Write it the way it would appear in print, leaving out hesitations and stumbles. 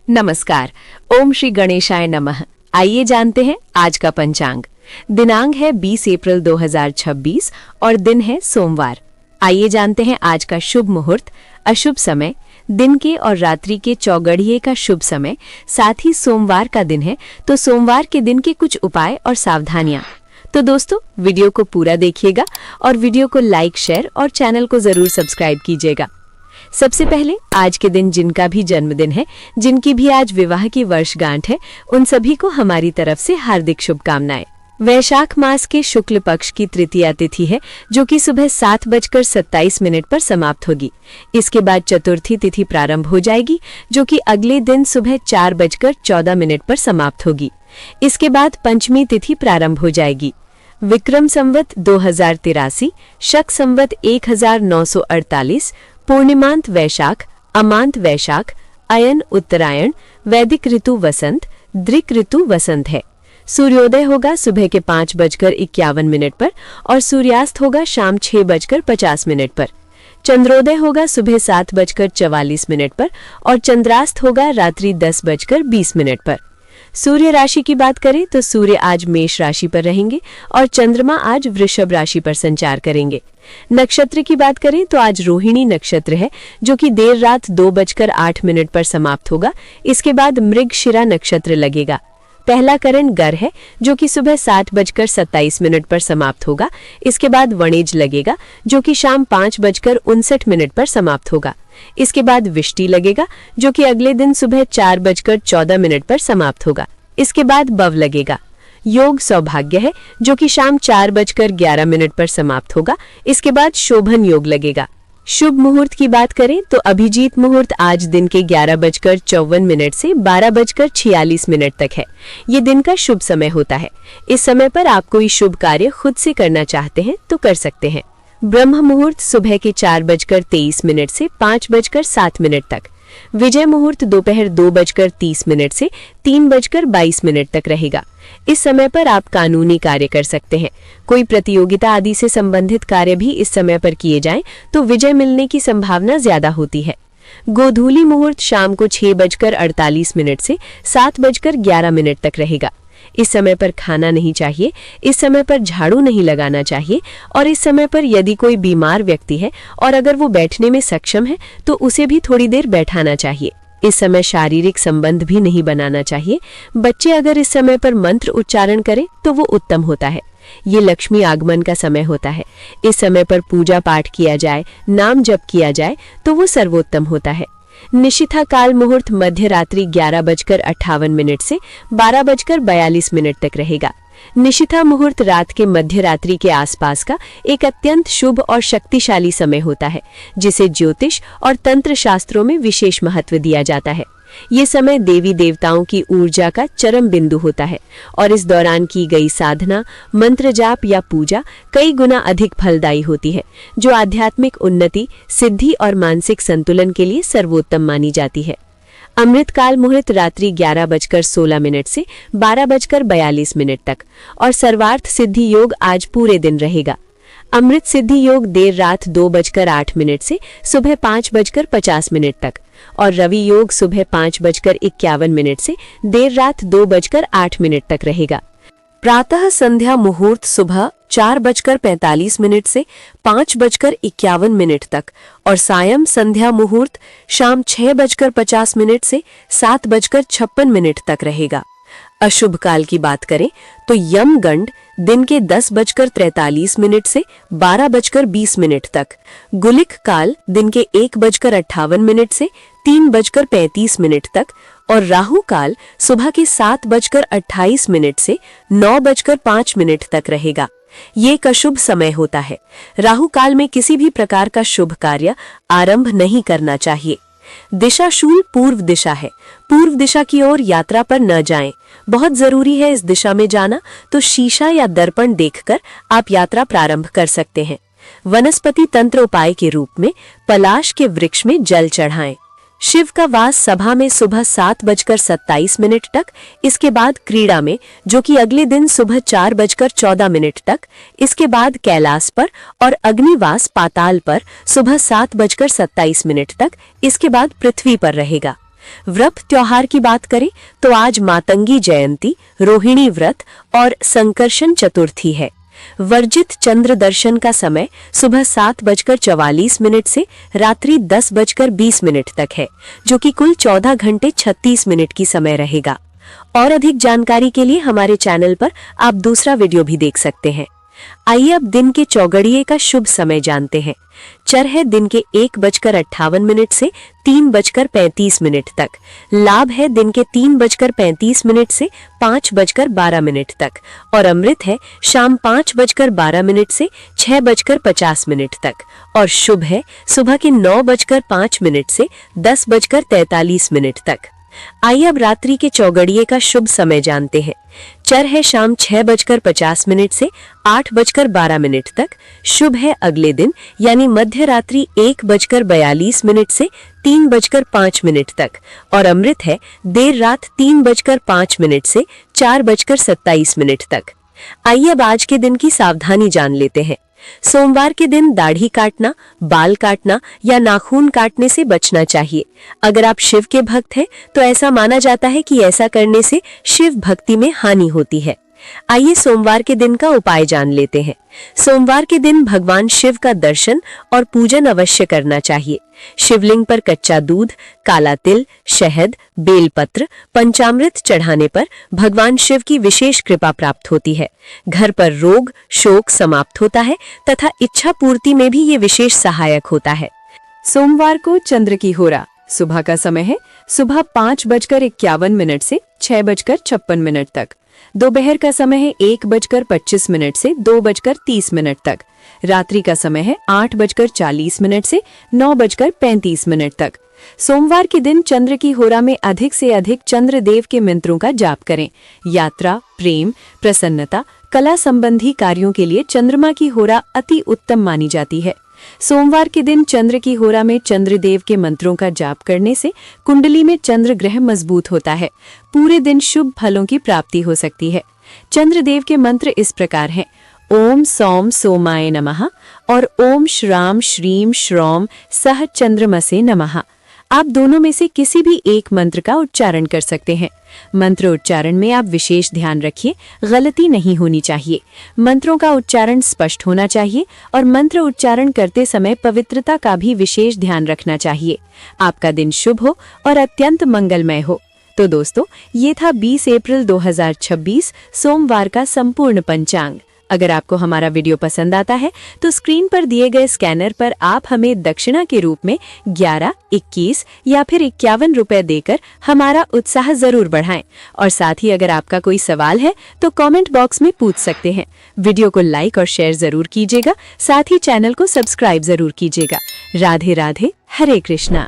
नमस्कार। ओम श्री गणेशाय नमः। आइए जानते हैं आज का पंचांग। दिनांक है 20 अप्रैल 2026 और दिन है सोमवार। आइए जानते हैं आज का शुभ मुहूर्त, अशुभ समय, दिन के और रात्रि के चौगड़िए का शुभ समय, साथ ही सोमवार का दिन है तो सोमवार के दिन के कुछ उपाय और सावधानियां। तो दोस्तों, वीडियो को पूरा देखिएगा और वीडियो को लाइक, शेयर और चैनल को जरूर सब्सक्राइब कीजिएगा। सबसे पहले आज के दिन जिनका भी जन्मदिन है, जिनकी भी आज विवाह की वर्षगांठ है, उन सभी को हमारी तरफ से हार्दिक शुभकामनाएं। वैशाख मास के शुक्ल पक्ष की तृतीया तिथि है, जो कि सुबह 7:27 पर समाप्त होगी। इसके बाद चतुर्थी तिथि प्रारंभ हो जाएगी, जो कि अगले दिन सुबह 4:14 पर समाप्त होगी। इसके बाद पंचमी तिथि प्रारंभ हो जाएगी। विक्रम संवत 2083, शक संवत 1948, पूर्णिमांत वैशाख, अमांत वैशाख, अयन उत्तरायण, वैदिक ऋतु वसंत, दृक ऋतु वसंत है। सूर्योदय होगा सुबह के 5:51 पर और सूर्यास्त होगा शाम 6:50 पर। चंद्रोदय होगा सुबह 7:44 पर और चंद्रास्त होगा रात्रि 10:20 पर। सूर्य राशि की बात करें तो सूर्य आज मेष राशि पर रहेंगे और चंद्रमा आज वृषभ राशि पर संचार करेंगे। नक्षत्र की बात करें तो आज रोहिणी नक्षत्र है, जो कि देर रात 2:08 पर समाप्त होगा। इसके बाद मृगशिरा नक्षत्र लगेगा। पहला करण गर है, जो कि सुबह 7:27 पर समाप्त होगा। इसके बाद वणिज लगेगा, जो कि शाम 5:59 पर समाप्त होगा। इसके बाद विष्टि लगेगा, जो कि अगले दिन सुबह 4:14 पर समाप्त होगा। इसके बाद बव लगेगा। योग सौभाग्य है, जो कि शाम 4:11 पर समाप्त होगा। इसके बाद शोभन योग लगेगा। शुभ मुहूर्त की बात करें तो अभिजीत मुहूर्त आज दिन के 11:54 से 12:46 तक है। ये दिन का शुभ समय होता है। इस समय पर आप कोई शुभ कार्य खुद से करना चाहते हैं तो कर सकते हैं। ब्रह्म मुहूर्त सुबह के 4:23 से 5:07 तक। विजय मुहूर्त दोपहर 2:30 से 3:22 तक रहेगा। इस समय पर आप कानूनी कार्य कर सकते हैं। कोई प्रतियोगिता आदि से संबंधित कार्य भी इस समय पर किए जाएं तो विजय मिलने की संभावना ज्यादा होती है। गोधूली मुहूर्त शाम को 6:48 से 7:11 तक रहेगा। इस समय पर खाना नहीं चाहिए, इस समय पर झाड़ू नहीं लगाना चाहिए और इस समय पर यदि कोई बीमार व्यक्ति है और अगर वो बैठने में सक्षम है तो उसे भी थोड़ी देर बैठाना चाहिए। इस समय शारीरिक संबंध भी नहीं बनाना चाहिए। बच्चे अगर इस समय पर मंत्र उच्चारण करें तो वो उत्तम होता है। ये लक्ष्मी आगमन का समय होता है। इस समय पर पूजा पाठ किया जाए, नाम जप किया जाए तो वो सर्वोत्तम होता है। निशिथा काल मुहूर्त मध्य रात्रि 11:58 से 12:42 तक रहेगा। निशिथा मुहूर्त रात के मध्य रात्रि के आसपास का एक अत्यंत शुभ और शक्तिशाली समय होता है, जिसे ज्योतिष और तंत्र शास्त्रों में विशेष महत्व दिया जाता है। ये समय देवी देवताओं की ऊर्जा का चरम बिंदु होता है और इस दौरान की गई साधना, मंत्र जाप या पूजा कई गुना अधिक फलदायी होती है, जो आध्यात्मिक उन्नति, सिद्धि और मानसिक संतुलन के लिए सर्वोत्तम मानी जाती है। अमृत काल मुहूर्त रात्रि 11:16 से 12:42 तक और सर्वार्थ सिद्धि योग आज पूरे दिन रहेगा। अमृत सिद्धि योग देर रात 2:08 से सुबह 5:50 तक और रवि योग सुबह 5:51 से देर रात 2:08 तक रहेगा। प्रातः संध्या मुहूर्त सुबह 4:45 से 5:51 तक और सायं संध्या मुहूर्त शाम 6:50 से 7:56 तक रहेगा। अशुभ काल की बात करें तो यम गंड दिन के 10:43 से 12:20 तक, गुलिक काल दिन के 1:58 से 3:35 तक और राहु काल सुबह के 7:28 से 9:05 तक रहेगा। ये एक अशुभ समय होता है। राहु काल में किसी भी प्रकार का शुभ कार्य आरंभ नहीं करना चाहिए। दिशाशूल पूर्व दिशा है। पूर्व दिशा की ओर यात्रा पर न जाएं। बहुत जरूरी है इस दिशा में जाना, तो शीशा या दर्पण देखकर आप यात्रा प्रारंभ कर सकते हैं। वनस्पति तंत्र उपाय के रूप में पलाश के वृक्ष में जल चढ़ाएं। शिव का वास सभा में सुबह 7:27 तक, इसके बाद क्रीड़ा में, जो कि अगले दिन सुबह 4:14 तक, इसके बाद कैलाश पर और अग्निवास पाताल पर सुबह 7:27 तक, इसके बाद पृथ्वी पर रहेगा। व्रत त्योहार की बात करें तो आज मातंगी जयंती, रोहिणी व्रत और संकर्षण चतुर्थी है। वर्जित चंद्र दर्शन का समय सुबह 7:44 से रात्रि 10:20 तक है, जो कि कुल 14 घंटे 36 मिनट की समय रहेगा। और अधिक जानकारी के लिए हमारे चैनल पर आप दूसरा वीडियो भी देख सकते हैं। आइए अब दिन के चौगड़िए का शुभ समय जानते हैं। चर है दिन के 1:58 से 3:35 तक। लाभ है दिन के 3:35 से 5:12 तक और अमृत है शाम 5:12 से 6:50 तक और शुभ है सुबह के 9:05 से 10:43 तक। आइए अब रात्रि के चौगड़िए का शुभ समय जानते हैं। चर है शाम 6:50 से 8:12 तक। शुभ है अगले दिन यानी मध्य रात्रि 1:42 से 3:05 तक और अमृत है देर रात 3:05 से 4:27 तक। आइए अब आज के दिन की सावधानी जान लेते हैं। सोमवार के दिन दाढ़ी काटना, बाल काटना या नाखून काटने से बचना चाहिए। अगर आप शिव के भक्त हैं तो ऐसा माना जाता है कि ऐसा करने से शिव भक्ति में हानि होती है। आइए सोमवार के दिन का उपाय जान लेते हैं। सोमवार के दिन भगवान शिव का दर्शन और पूजन अवश्य करना चाहिए। शिवलिंग पर कच्चा दूध, काला तिल, शहद, बेलपत्र, पंचामृत चढ़ाने पर भगवान शिव की विशेष कृपा प्राप्त होती है। घर पर रोग शोक समाप्त होता है तथा इच्छा पूर्ति में भी ये विशेष सहायक होता है। सोमवार को चंद्र की होरा सुबह का समय है सुबह 5:51 से 6:56 तक। दोपहर का समय है 1:25 से 2:30 तक। रात्रि का समय है 8:40 से 9:35 तक। सोमवार के दिन चंद्र की होरा में अधिक से अधिक चंद्रदेव के मंत्रों का जाप करें। यात्रा, प्रेम, प्रसन्नता, कला संबंधी कार्यों के लिए चंद्रमा की होरा अति उत्तम मानी जाती है। सोमवार के दिन चंद्र की होरा में चंद्रदेव के मंत्रों का जाप करने से कुंडली में चंद्र ग्रह मजबूत होता है। पूरे दिन शुभ फलों की प्राप्ति हो सकती है। चंद्रदेव के मंत्र इस प्रकार हैं: ओम सौम सोमाय नमः और ओम श्राम श्रीम श्रौम सह चंद्रमसे नमः। आप दोनों में से किसी भी एक मंत्र का उच्चारण कर सकते हैं। मंत्र उच्चारण में आप विशेष ध्यान रखिए, गलती नहीं होनी चाहिए। मंत्रों का उच्चारण स्पष्ट होना चाहिए और मंत्र उच्चारण करते समय पवित्रता का भी विशेष ध्यान रखना चाहिए। आपका दिन शुभ हो और अत्यंत मंगलमय हो। तो दोस्तों, ये था 20 अप्रैल 2026 सोमवार का संपूर्ण पंचांग। अगर आपको हमारा वीडियो पसंद आता है तो स्क्रीन पर दिए गए स्कैनर पर आप हमें दक्षिणा के रूप में 11, 21 या फिर 51 रुपए देकर हमारा उत्साह जरूर बढ़ाएं। और साथ ही अगर आपका कोई सवाल है तो कमेंट बॉक्स में पूछ सकते हैं। वीडियो को लाइक और शेयर जरूर कीजिएगा। साथ ही चैनल को सब्सक्राइब जरूर कीजिएगा। राधे राधे, हरे कृष्णा।